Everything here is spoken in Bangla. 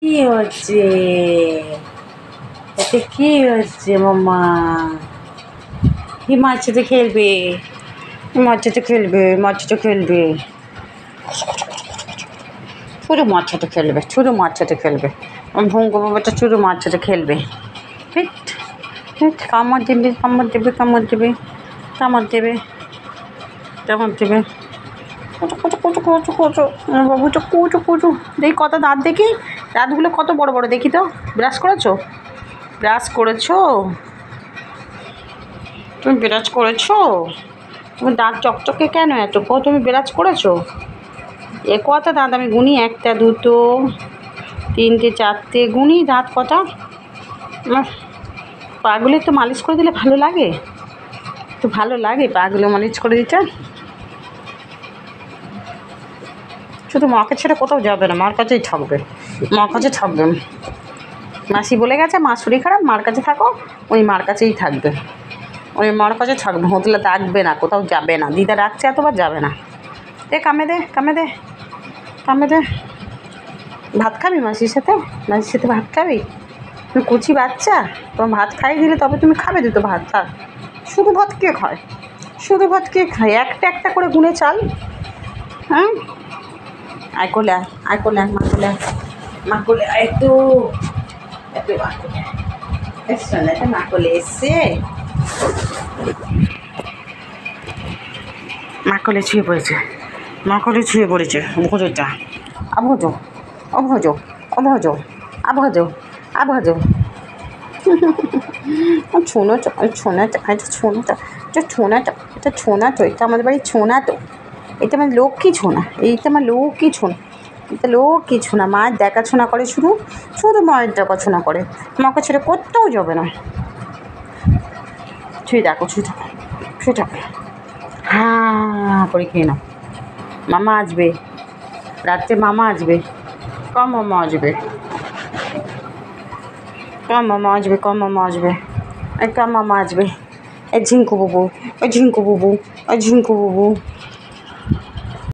কি হচ্ছে? এতে কি হচ্ছে মাম্মা? কি মাছটা খেলবে? মাছটা খেলবে, মাছটা খেলবে, শুধু মাছটা খেলবে, শুধু মাছটা খেলবে। ভঙ্গু বাবাটা শুধু মাছটা খেলবে। পিট পিট, কামড় দেবে, কামড় দেবে, কামড় দেবে, কামড় দেবে, কামড় দেবে। কুচু কুচু কুচু কুচু কুচু, বাবুটা কুচু কুচু। দেখি কত দাঁত, দেখি দাঁতগুলো কত বড় বড়, দেখি তো। ব্রাশ করেছো? ব্রাশ করেছো? তুমি ব্রাশ করেছো? তুমি দাঁত চকচকে কেন এত? তুমি ব্রাশ করেছো? এ কটা দাঁত আমি গুনি? একটা, দুটো, তিনটে, চারটে, গুনি দাঁত কটা। পাগুলো একটু মালিশ করে দিলে ভালো লাগে, একটু ভালো লাগে পাগুলো মালিশ করে দিতে। শুধু মাকে ছেড়ে কোথাও যাবে না, মার কাছেই থাকবে, মার কাছে থাকবে। মাসি বলে গেছে মা শরীর খারাপ, মার কাছে থাকো। ওই মার কাছেই থাকবে, ওই মার কাছে থাকবে, হোটেলে ডাকবে না, কোথাও যাবে না। দিদা ডাকছে এতবার, যাবে না। দে কামে দে, কামে দে, কামে দে। ভাত খাবি মাসির সাথে? মাসির সাথে ভাত খাবি? তুমি কুচি বাচ্চা, তোমার ভাত খাইয়ে দিলে তবে তুমি খাবে দুটো ভাত। থাক, শুধু ভাত কে খায়? শুধু ভাত কে খায়? একটা একটা করে গুনে চাল। হ্যাঁ, আয় কোলে আয়, আয় কোলে আয়, মা কোলে আয়, মা কোলে আয়, একটু একটু মা কোলে এসছে না, এটা মা কোলে এসছে। মা কোলে ছুঁয়ে পড়েছে, মা কোলে ছুঁয়ে পড়েছে। ভোজোটা আভোজো, অভোজো, অভোজো, আভোজো, আভোজো। ছোনাটা, ছোনাটা, এটা ছোনাটা, এটা ছোনাটা, এটা ছোনা তো, এটা আমাদের বাড়ির ছোনা তো, এটা আমার লক্ষ্মী ছোনা, এইটা আমার লক্ষ্মী ছোনা, এটা লক্ষ্মী ছোনা। মায়ের দেখাশোনা করে, শুধু শুধু মায়ের দেখাশোনা করে, মাকে ছেড়ে কোথাও যাবে না। ছুঁয়ে দেখো, ছুঁয়ে থাকো, ছুঁয়ে থাকো। হ্যাঁ করে খেয়ে নাও। মামা আসবে রাত্রে, মামা আসবে, কম মামা আসবে, কম মামা আসবে, কম মামা আসবে, এই কম মামা আসবে। এই ঝিঙ্কু বুবু, ওই ঝিঙ্কু বুবু, ওই ঝিঙ্কু বুবু।